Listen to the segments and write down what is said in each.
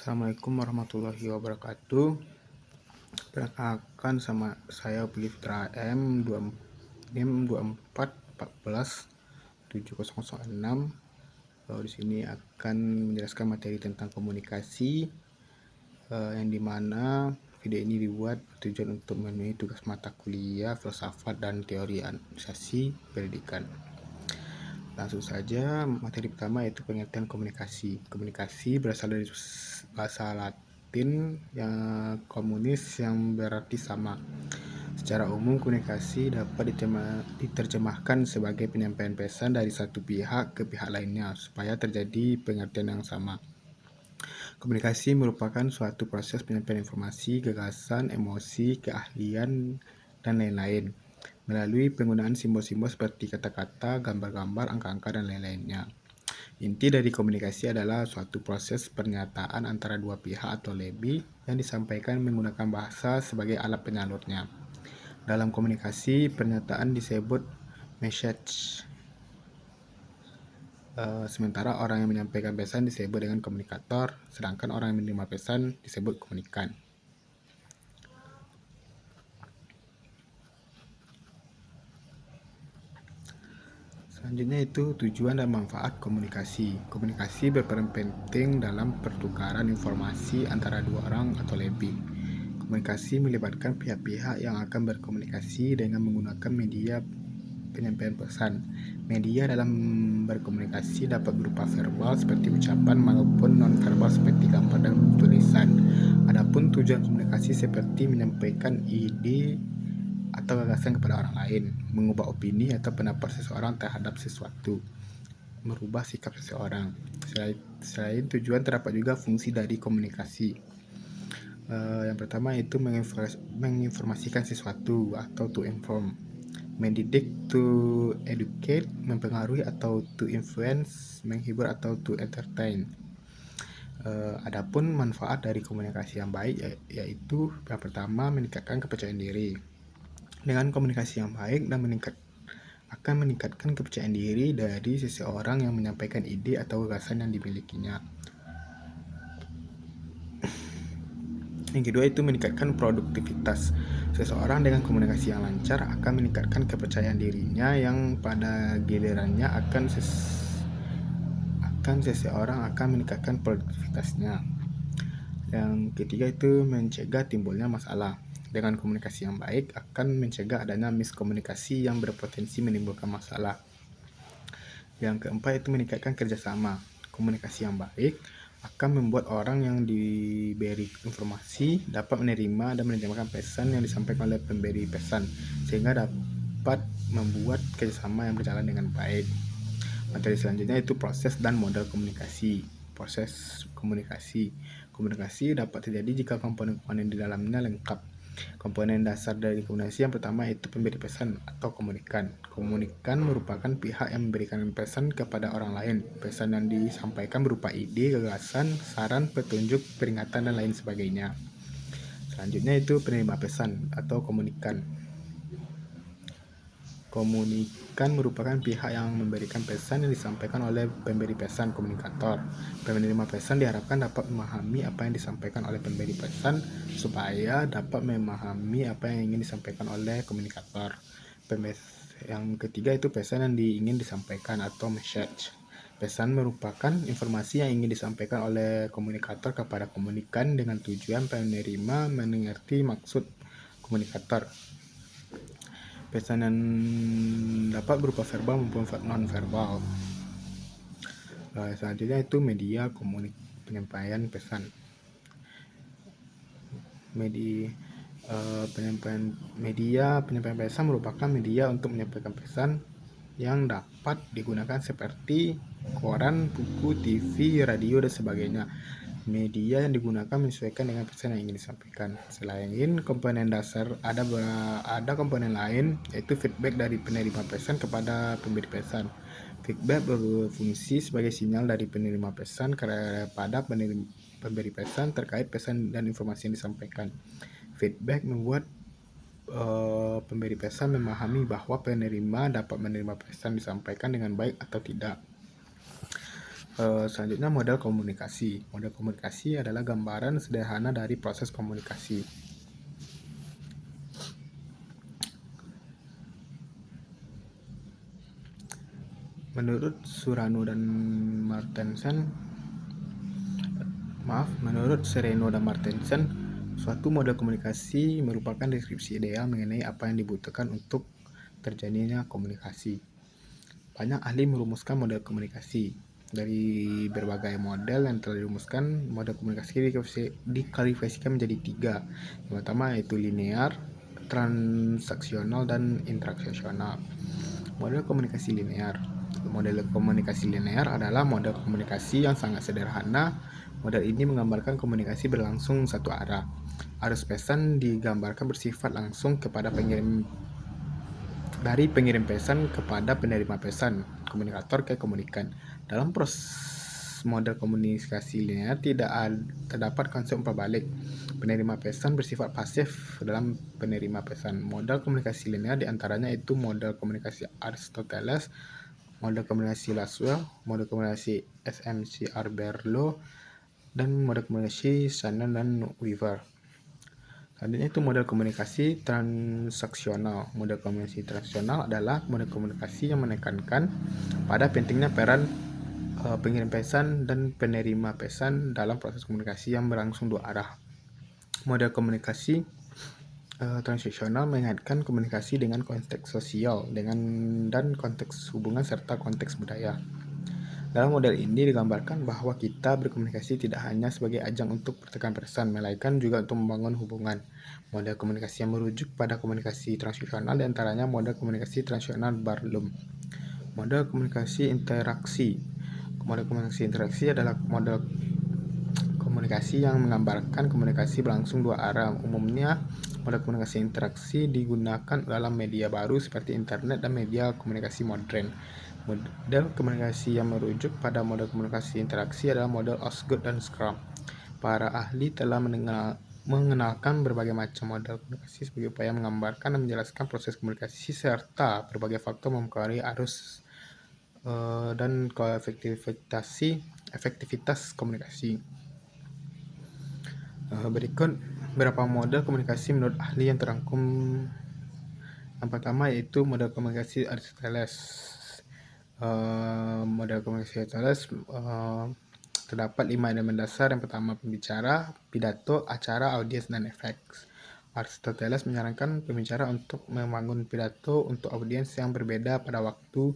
Assalamualaikum warahmatullahi wabarakatuh. Perkenalkan sama saya Billy Fitra M, NIM 24147006. Di sini akan menjelaskan materi tentang komunikasi, yang dimana video ini dibuat bertujuan untuk memenuhi tugas mata kuliah filsafat dan teori organisasi pendidikan. Langsung saja, materi pertama yaitu pengertian komunikasi. Komunikasi berasal dari bahasa Latin yang komunis yang berarti sama. Secara umum, komunikasi dapat diterjemahkan sebagai penyampaian pesan dari satu pihak ke pihak lainnya supaya terjadi pengertian yang sama. Komunikasi merupakan suatu proses penyampaian informasi, gagasan, emosi, keahlian, dan lain-lain melalui penggunaan simbol-simbol seperti kata-kata, gambar-gambar, angka-angka, dan lain-lainnya. Inti dari komunikasi adalah suatu proses pernyataan antara dua pihak atau lebih yang disampaikan menggunakan bahasa sebagai alat penyalurnya. Dalam komunikasi, pernyataan disebut message. Sementara orang yang menyampaikan pesan disebut dengan komunikator, sedangkan orang yang menerima pesan disebut komunikan. Selanjutnya itu tujuan dan manfaat komunikasi. Komunikasi berperan penting dalam pertukaran informasi antara dua orang atau lebih. Komunikasi melibatkan pihak-pihak yang akan berkomunikasi dengan menggunakan media penyampaian pesan. Media dalam berkomunikasi dapat berupa verbal seperti ucapan maupun non-verbal seperti gambar dan tulisan. Adapun tujuan komunikasi seperti menyampaikan ide atau gagasan kepada orang lain, mengubah opini atau pendapat seseorang terhadap sesuatu, merubah sikap seseorang. Selain tujuan, terdapat juga fungsi dari komunikasi. Yang pertama itu menginformasikan sesuatu atau to inform, mendidik to educate, mempengaruhi atau to influence, menghibur atau to entertain. Adapun manfaat dari komunikasi yang baik yaitu yang pertama meningkatkan kepercayaan diri. Dengan komunikasi yang baik dan akan meningkatkan kepercayaan diri dari seseorang yang menyampaikan ide atau gagasan yang dimilikinya. Yang kedua itu meningkatkan produktivitas. Seseorang dengan komunikasi yang lancar akan meningkatkan kepercayaan dirinya yang pada gilirannya akan seseorang akan meningkatkan produktivitasnya. Yang ketiga itu mencegah timbulnya masalah. Dengan komunikasi yang baik akan mencegah adanya miskomunikasi yang berpotensi menimbulkan masalah. Yang keempat itu meningkatkan kerjasama. Komunikasi yang baik akan membuat orang yang diberi informasi dapat menerima dan menerjemahkan pesan yang disampaikan oleh pemberi pesan, sehingga dapat membuat kerjasama yang berjalan dengan baik. Materi selanjutnya itu proses dan model komunikasi. Proses komunikasi. Komunikasi dapat terjadi jika komponen-komponen di dalamnya lengkap. Komponen dasar dari komunikasi yang pertama itu pemberi pesan atau komunikan. Komunikan merupakan pihak yang memberikan pesan kepada orang lain. Pesan yang disampaikan berupa ide, gagasan, saran, petunjuk, peringatan, dan lain sebagainya. Selanjutnya itu penerima pesan atau komunikan. Komunikan merupakan pihak yang memberikan pesan yang disampaikan oleh pemberi pesan, komunikator. Penerima pesan diharapkan dapat memahami apa yang disampaikan oleh pemberi pesan supaya dapat memahami apa yang ingin disampaikan oleh komunikator. Yang ketiga itu pesan yang ingin disampaikan atau message. Pesan merupakan informasi yang ingin disampaikan oleh komunikator kepada komunikan dengan tujuan penerima mengerti maksud komunikator. Pesan yang dapat berupa verbal maupun non-verbal. Selanjutnya itu media penyampaian pesan. Penyampaian pesan merupakan media untuk menyampaikan pesan yang dapat digunakan seperti koran, buku, TV, radio, dan sebagainya. Media yang digunakan menyesuaikan dengan pesan yang ingin disampaikan. Selain komponen dasar, ada komponen lain yaitu feedback dari penerima pesan kepada pemberi pesan. Feedback berfungsi sebagai sinyal dari penerima pesan kepada pemberi pesan terkait pesan dan informasi yang disampaikan. Feedback membuat pemberi pesan memahami bahwa penerima dapat menerima pesan disampaikan dengan baik atau tidak. Selanjutnya model komunikasi. Model komunikasi adalah gambaran sederhana dari proses komunikasi. Menurut Sereno dan Martensen, suatu model komunikasi merupakan deskripsi ideal mengenai apa yang dibutuhkan untuk terjadinya komunikasi. Banyak ahli merumuskan model komunikasi. Dari berbagai model yang telah dirumuskan, model komunikasi diklasifikasikan menjadi 3. Yang pertama yaitu linear, transaksional, dan interaksional. Model komunikasi linear. Model komunikasi linear adalah model komunikasi yang sangat sederhana. Model ini menggambarkan komunikasi berlangsung satu arah. Arus pesan digambarkan bersifat langsung kepada dari pengirim pesan kepada penerima pesan, komunikator ke komunikan. Dalam proses model komunikasi linear tidak terdapat konsep umpan balik. Penerima pesan bersifat pasif dalam penerima pesan. Model komunikasi linear diantaranya itu model komunikasi Aristoteles, model komunikasi Laswell, model komunikasi SMC-Berlow, dan model komunikasi Shannon dan Weaver. Selanjutnya itu model komunikasi transaksional. Model komunikasi transaksional adalah model komunikasi yang menekankan pada pentingnya peran pengirim pesan dan penerima pesan dalam proses komunikasi yang berlangsung dua arah. Model komunikasi transaksional mengaitkan komunikasi dengan konteks sosial dan konteks hubungan serta konteks budaya. Dalam model ini digambarkan bahwa kita berkomunikasi tidak hanya sebagai ajang untuk pertukaran pesan, melainkan juga untuk membangun hubungan. Model komunikasi yang merujuk pada komunikasi transaksional diantaranya model komunikasi transaksional Barlow. Model komunikasi interaksi. Model komunikasi interaksi adalah model komunikasi yang menggambarkan komunikasi berlangsung dua arah. Umumnya, model komunikasi interaksi digunakan dalam media baru seperti internet dan media komunikasi modern. Model komunikasi yang merujuk pada model komunikasi interaksi adalah model Osgood dan Scrum. Para ahli telah mengenalkan berbagai macam model komunikasi sebagai upaya menggambarkan dan menjelaskan proses komunikasi serta berbagai faktor mempengaruhi arus dan efektivitas komunikasi. Berikut beberapa model komunikasi menurut ahli yang terangkum. Yang pertama yaitu model komunikasi Aristoteles. Model komunikasi Aristoteles terdapat 5 elemen dasar. Yang pertama pembicara, pidato, acara, audiens, dan efek. Aristoteles menyarankan pembicara untuk membangun pidato untuk audiens yang berbeda pada waktu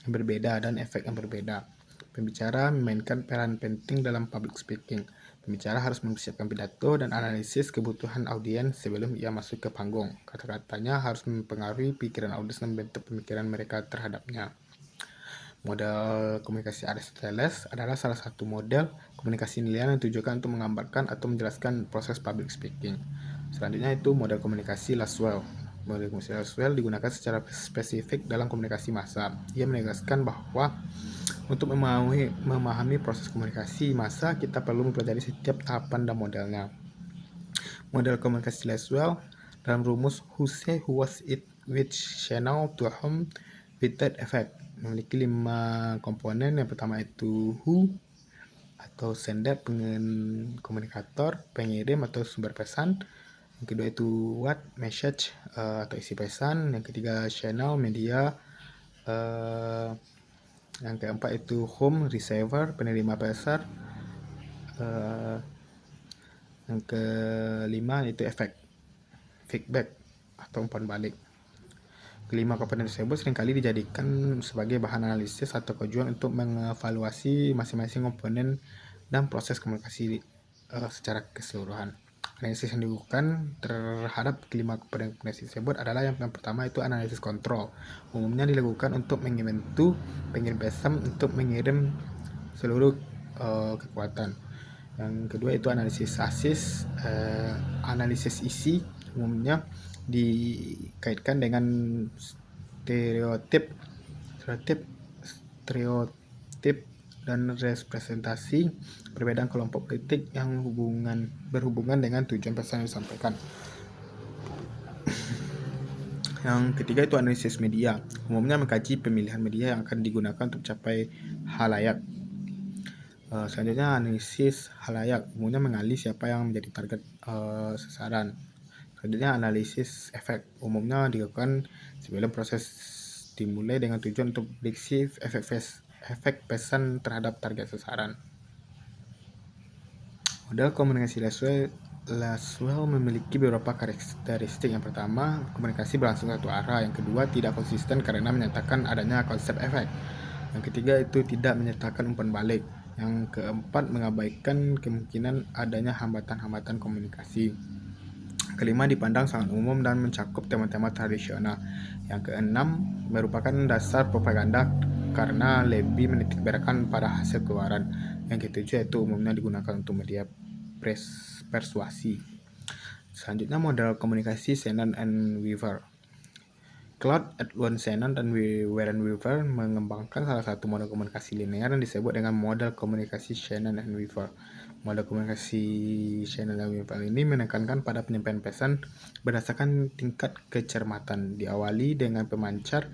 yang berbeda dan efek yang berbeda. Pembicara memainkan peran penting dalam public speaking. Pembicara harus mempersiapkan pidato dan analisis kebutuhan audiens sebelum ia masuk ke panggung. Kata-katanya harus mempengaruhi pikiran audiens dan membentuk pemikiran mereka terhadapnya. Model komunikasi Aristoteles adalah salah satu model komunikasi nilaian yang ditujukan untuk menggambarkan atau menjelaskan proses public speaking. Selanjutnya itu model komunikasi Laswell. Model komunikasi Laswell digunakan secara spesifik dalam komunikasi massa. Ia menegaskan bahwa untuk memahami proses komunikasi massa, kita perlu mempelajari setiap tahapan dan modelnya. Model komunikasi Laswell dalam rumus who say, who was it, which channel, to whom, with that effect memiliki 5 komponen. Yang pertama itu who atau sender, komunikator, pengirim atau sumber pesan. Yang kedua itu what, message atau isi pesan. Yang ketiga channel, media. Yang keempat itu home, receiver, penerima pesan. Yang kelima itu efek, feedback atau umpan balik. Kelima komponen tersebut seringkali dijadikan sebagai bahan analisis atau tujuan untuk mengevaluasi masing-masing komponen dan proses komunikasi secara keseluruhan. Analisis yang dilakukan terhadap kelima komponen komunikasi tersebut adalah yang pertama itu analisis kontrol. Umumnya dilakukan untuk membantu pengirim pesan untuk mengirim seluruh kekuatan. Yang kedua itu analisis analisis isi. Umumnya dikaitkan dengan stereotip dan representasi perbedaan kelompok politik yang berhubungan dengan tujuan pesan yang disampaikan. Yang ketiga itu analisis media. Umumnya mengkaji pemilihan media yang akan digunakan untuk mencapai halayak. Selanjutnya analisis halayak, umumnya mengenali siapa yang menjadi target sasaran. Selanjutnya analisis efek, umumnya dilakukan sebelum proses dimulai dengan tujuan untuk prediksi efek pesan terhadap target sasaran. Model komunikasi Laswell memiliki beberapa karakteristik. Yang pertama, komunikasi berlangsung satu arah. Yang kedua, tidak konsisten karena menyatakan adanya konsep efek. Yang ketiga, itu tidak menyertakan umpan balik. Yang keempat, mengabaikan kemungkinan adanya hambatan-hambatan komunikasi. Kelima, dipandang sangat umum dan mencakup tema-tema tradisional. Yang keenam, merupakan dasar propaganda karena lebih menitikberatkan pada hasil keluaran. Yang ketujuh, itu umumnya digunakan untuk media persuasi. Selanjutnya, model komunikasi Shannon and Weaver. Claude Edwin Shannon dan Warren Weaver mengembangkan salah satu model komunikasi linear yang disebut dengan model komunikasi Shannon and Weaver. Model komunikasi Shannon and Weaver ini menekankan pada penyampaian pesan berdasarkan tingkat kecermatan, diawali dengan pemancar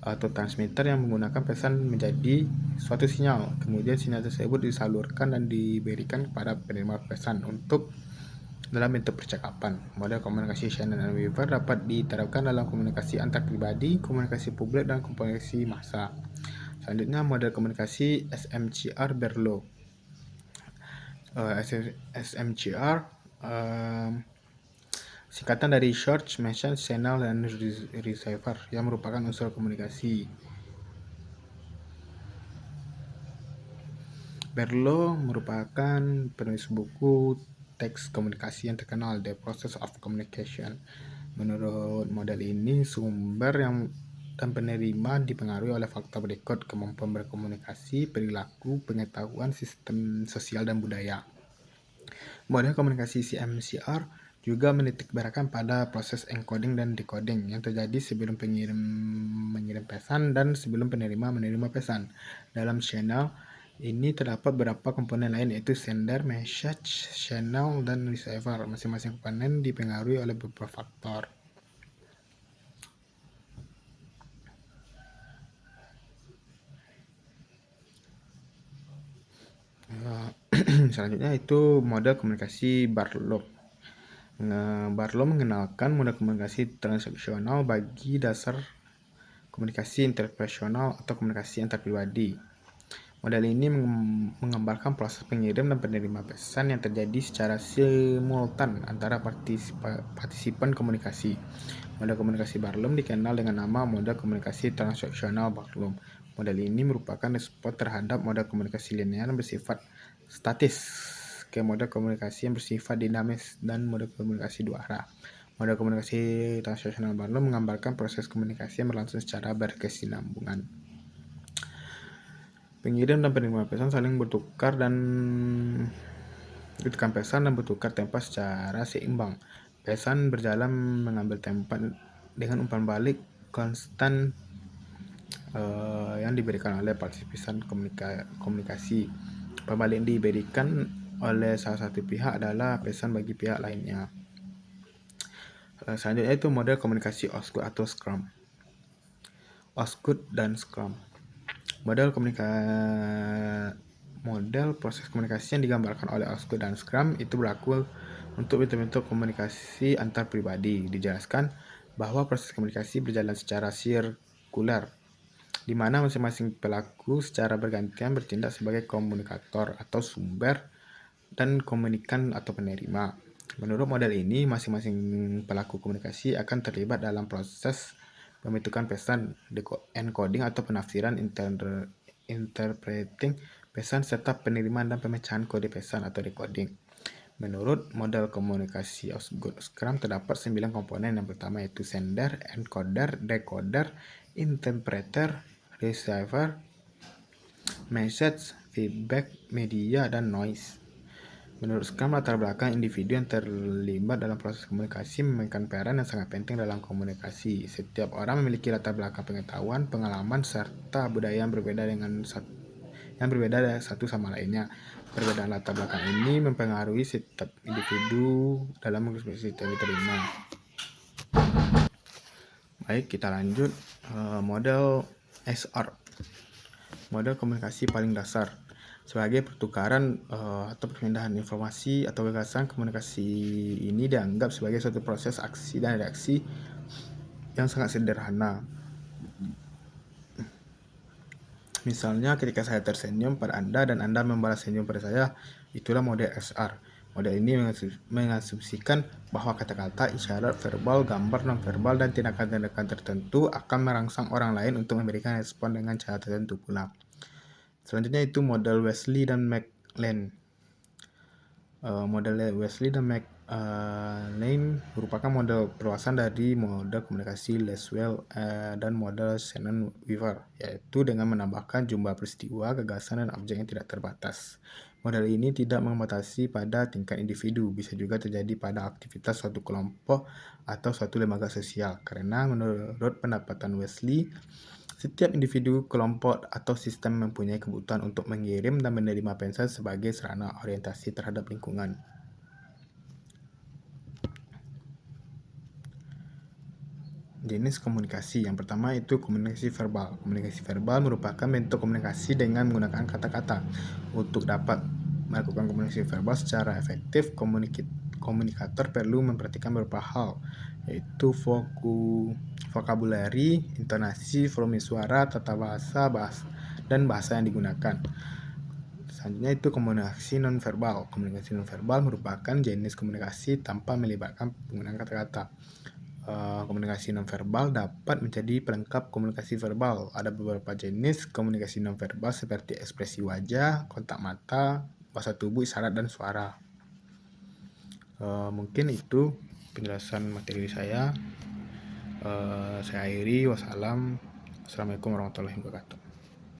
atau transmitter yang menggunakan pesan menjadi suatu sinyal. Kemudian sinyal tersebut disalurkan dan diberikan kepada penerima pesan untuk dalam bentuk percakapan. Model komunikasi Shannon dan Weaver dapat diterapkan dalam komunikasi antar pribadi, komunikasi publik, dan komunikasi massa. Selanjutnya, model komunikasi SMCR Berlo. SMCR singkatan dari Short Message Channel dan Receiver yang merupakan unsur komunikasi. Berlo merupakan penulis buku teks komunikasi yang terkenal, The Process of Communication. Menurut model ini, sumber dan penerima dipengaruhi oleh faktor berikut: kemampuan berkomunikasi, perilaku, pengetahuan, sistem sosial, dan budaya. Model komunikasi CMCR juga menitikberatkan pada proses encoding dan decoding yang terjadi sebelum pengirim mengirim pesan dan sebelum penerima menerima pesan. Dalam channel ini terdapat beberapa komponen lain, yaitu sender, message, channel, dan receiver. Masing-masing komponen dipengaruhi oleh beberapa faktor. Selanjutnya itu model komunikasi Barlow. Barlow mengenalkan model komunikasi transaksional bagi dasar komunikasi interpersonal atau komunikasi antar pribadi. Model ini menggambarkan proses pengirim dan penerima pesan yang terjadi secara simultan antara partisipan komunikasi. Model komunikasi Barlow dikenal dengan nama model komunikasi transaksional Barlow. Model ini merupakan respons terhadap model komunikasi linear yang bersifat statis ke model komunikasi yang bersifat dinamis dan model komunikasi dua arah. Model komunikasi transaksional Barlow menggambarkan proses komunikasi yang berlangsung secara berkesinambungan. Pengirim dan penerima pesan saling bertukar pesan dan bertukar tempat secara seimbang. Pesan berjalan mengambil tempat dengan umpan balik konstan yang diberikan oleh partisipan komunikasi. Umpan balik yang diberikan oleh salah satu pihak adalah pesan bagi pihak lainnya. Selanjutnya itu model komunikasi Osgood atau Scrum. Osgood dan Scrum. Model proses komunikasi yang digambarkan oleh Osgood dan Scrum itu berlaku untuk bentuk-bentuk komunikasi antar pribadi. Dijelaskan bahwa proses komunikasi berjalan secara sirkular, di mana masing-masing pelaku secara bergantian bertindak sebagai komunikator atau sumber dan komunikan atau penerima. Menurut model ini, masing-masing pelaku komunikasi akan terlibat dalam proses pembentukan pesan, encoding atau penafsiran, interpreting pesan, serta penerimaan dan pemecahan kode pesan atau decoding. Menurut model komunikasi Osgood Scrum terdapat 9 komponen. Yang pertama yaitu sender, encoder, decoder, interpreter, receiver, message, feedback, media, dan noise. Menurut Scrum, latar belakang individu yang terlibat dalam proses komunikasi memainkan peran yang sangat penting dalam komunikasi. Setiap orang memiliki latar belakang pengetahuan, pengalaman, serta budaya yang berbeda satu sama lainnya. Perbedaan latar belakang ini mempengaruhi setiap individu dalam komunikasi yang diterima. Baik, kita lanjut. Model SR, model komunikasi paling dasar. Sebagai pertukaran atau perpindahan informasi atau gagasan, komunikasi ini dianggap sebagai suatu proses aksi dan reaksi yang sangat sederhana. Misalnya ketika saya tersenyum pada Anda dan Anda membalas senyum pada saya, itulah model XR. Model ini mengasumsikan bahwa kata-kata, isyarat, verbal, gambar, non-verbal, dan tindakan-tindakan tertentu akan merangsang orang lain untuk memberikan respon dengan cara tertentu pula. Selanjutnya itu model Wesley dan McLean. Model Wesley dan McLean merupakan model perluasan dari model komunikasi Laswell dan model Shannon-Weaver, yaitu dengan menambahkan jumlah peristiwa, gagasan, dan objek yang tidak terbatas. Model ini tidak membatasi pada tingkat individu, bisa juga terjadi pada aktivitas suatu kelompok atau suatu lembaga sosial, karena menurut pendapatan Wesley, setiap individu, kelompok, atau sistem mempunyai kebutuhan untuk mengirim dan menerima pesan sebagai sarana orientasi terhadap lingkungan. Jenis komunikasi. Yang pertama itu komunikasi verbal. Komunikasi verbal merupakan bentuk komunikasi dengan menggunakan kata-kata. Untuk dapat melakukan komunikasi verbal secara efektif, komunikator perlu memperhatikan beberapa hal, yaitu vokabulari, intonasi, volume suara, tata bahasa, dan bahasa yang digunakan. Selanjutnya itu komunikasi nonverbal. Komunikasi nonverbal merupakan jenis komunikasi tanpa melibatkan penggunaan kata-kata. Komunikasi nonverbal dapat menjadi pelengkap komunikasi verbal. Ada beberapa jenis komunikasi nonverbal seperti ekspresi wajah, kontak mata, bahasa tubuh, isyarat, dan suara. Mungkin itu penjelasan materi saya. Saya akhiri. Wassalamualaikum warahmatullahi wabarakatuh.